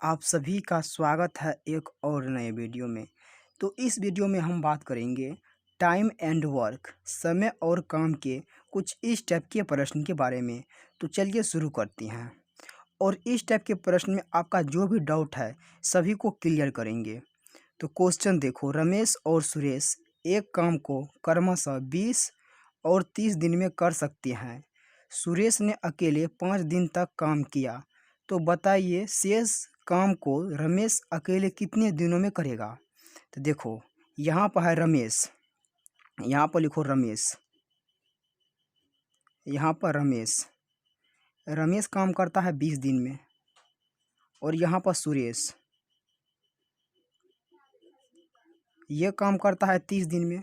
आप सभी का स्वागत है एक और नए वीडियो में। तो इस वीडियो में हम बात करेंगे टाइम एंड वर्क, समय और काम के कुछ इस टाइप के प्रश्न के बारे में। तो चलिए शुरू करते हैं और इस टाइप के प्रश्न में आपका जो भी डाउट है सभी को क्लियर करेंगे। तो क्वेश्चन देखो, रमेश और सुरेश एक काम को क्रमशः 20 और 30 दिन में कर सकते हैं। सुरेश ने अकेले 5 दिन तक काम किया, तो बताइए शेष काम को रमेश अकेले कितने दिनों में करेगा। तो देखो यहाँ पर है रमेश, यहाँ पर लिखो रमेश, यहाँ पर रमेश काम करता है 20 दिन में, और यहाँ पर सुरेश ये काम करता है 30 दिन में।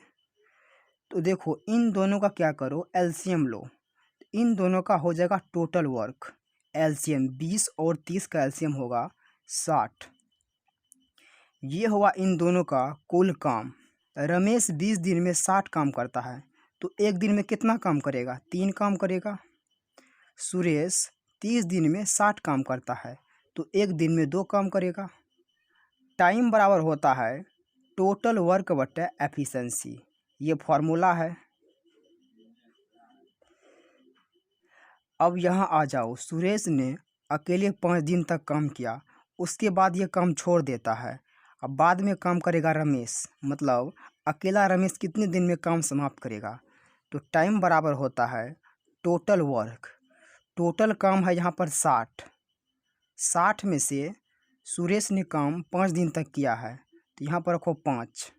तो देखो इन दोनों का क्या करो, एलसीएम लो। इन दोनों का हो जाएगा टोटल वर्क, एलसीएम 20 और 30 का एलसीएम होगा 60। ये हुआ इन दोनों का कुल काम। रमेश 20 दिन में 60 काम करता है, तो एक दिन में कितना काम करेगा, 3 काम करेगा। सुरेश 30 दिन में 60 काम करता है, तो एक दिन में 2 काम करेगा। टाइम बराबर होता है टोटल वर्क बटे एफिशिएंसी, ये फॉर्मूला है। अब यहाँ आ जाओ, सुरेश ने अकेले 5 दिन तक काम किया, उसके बाद ये काम छोड़ देता है। अब बाद में काम करेगा रमेश, मतलब अकेला रमेश कितने दिन में काम समाप्त करेगा। तो टाइम बराबर होता है टोटल वर्क, टोटल काम है यहाँ पर 60 में से सुरेश ने काम 5 दिन तक किया है, तो यहाँ पर रखो 5।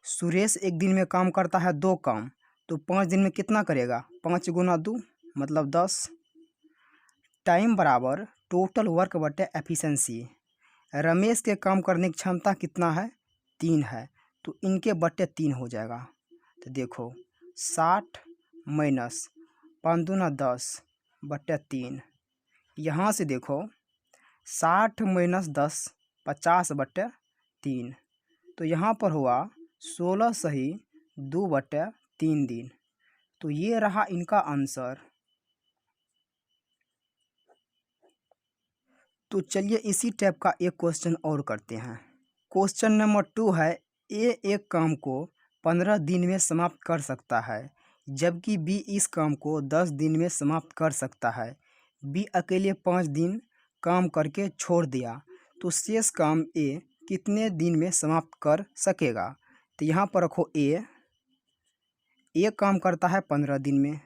सुरेश एक दिन में काम करता है 2 काम, तो 5 दिन में कितना करेगा, 5 गुना 2 मतलब 10। टाइम बराबर टोटल वर्क बटे एफिशिएंसी। रमेश के काम करने की क्षमता कितना है, 3 है, तो इनके बटे 3 हो जाएगा। तो देखो 60 माइनस 5 दूना 10 बटे 3। यहाँ से देखो 60 माइनस 10 50 बटे 3, तो यहाँ पर हुआ 16 सही 2 बटे 3 दिन। तो ये रहा इनका आंसर। तो चलिए इसी टाइप का एक क्वेश्चन और करते हैं। क्वेश्चन नंबर 2 है, ए एक काम को 15 दिन में समाप्त कर सकता है, जबकि बी इस काम को 10 दिन में समाप्त कर सकता है। बी अकेले 5 दिन काम करके छोड़ दिया, तो शेष काम ए कितने दिन में समाप्त कर सकेगा। तो यहाँ पर रखो ए काम करता है 15 दिन में,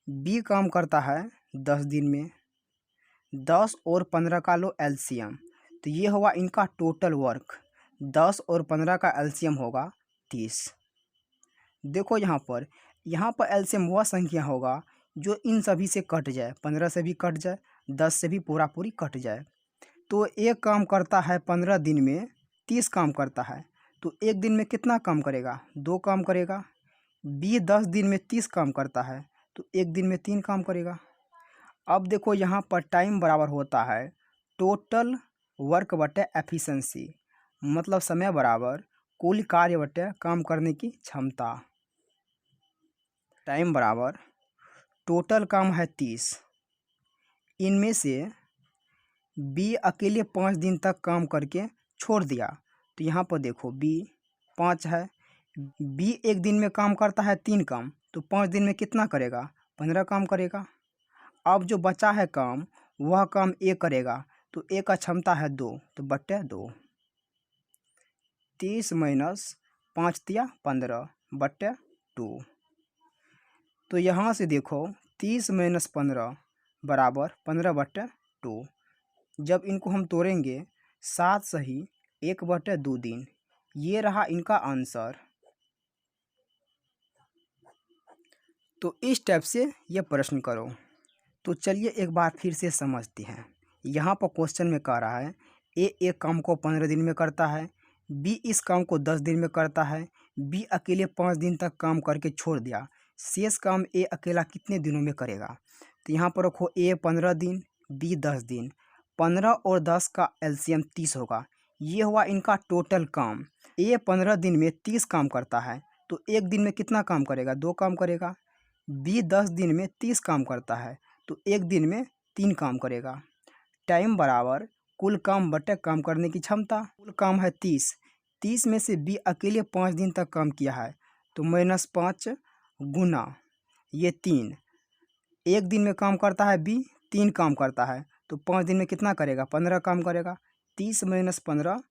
बी काम करता है 10 दिन में। 10 और 15 का लो एलसीएम, तो ये हुआ इनका टोटल वर्क। 10 और 15 का एलसीएम होगा 30। देखो यहाँ पर एलसीएम वह संख्या होगा जो इन सभी से कट जाए, 15 से भी कट जाए, 10 से भी पूरा पूरी कट जाए। तो एक काम करता है 15 दिन में 30 काम करता है, तो एक दिन में कितना काम करेगा, 2 काम करेगा। बी 10 दिन में 30 काम करता है, तो एक दिन में 3 काम करेगा। अब देखो यहाँ पर टाइम बराबर होता है टोटल वर्क बटे एफिशिएंसी, मतलब समय बराबर कुल कार्य बटे काम करने की क्षमता। टाइम बराबर टोटल काम है 30, इनमें से बी अकेले 5 दिन तक काम करके छोड़ दिया, तो यहाँ पर देखो बी 5 है। बी एक दिन में काम करता है 3 काम, तो 5 दिन में कितना करेगा, 15 काम करेगा। अब जो बचा है काम वह काम ए करेगा, तो ए का क्षमता है 2, तो बटे 2। 30 माइनस 5 तिया 15 बटे 2। तो यहाँ से देखो 30 माइनस 15 बराबर 15 बटे 2। जब इनको हम तोड़ेंगे 7 सही 1 बटे 2 दिन। ये रहा इनका आंसर। तो इस टाइप से ये प्रश्न करो। तो चलिए एक बार फिर से समझते हैं। यहाँ पर क्वेश्चन में कह रहा है ए एक काम को 15 दिन में करता है, बी इस काम को 10 दिन में करता है, बी अकेले 5 दिन तक काम करके छोड़ दिया, शेष काम ए अकेला कितने दिनों में करेगा। तो यहाँ पर रखो ए 15 दिन, बी 10 दिन, 15 और 10 का एलसीएम 30 होगा। ये हुआ इनका टोटल काम। ए 15 दिन में 30 काम करता है, तो एक दिन में कितना काम करेगा, 2 काम करेगा। बी 10 दिन में 30 काम करता है, तो एक दिन में 3 काम करेगा। टाइम बराबर कुल काम बटे काम करने की क्षमता। कुल काम है 30, 30 में से बी अकेले 5 दिन तक काम किया है, तो -5 गुना ये 3। एक दिन में काम करता है बी, 3 काम करता है, तो 5 दिन में कितना करेगा? 15 काम करेगा। 30 - 15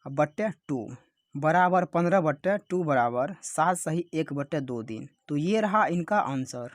बट्टे 2 बराबर 15/2 बराबर 7 सही 1/2 दिन। तो ये रहा इनका आंसर।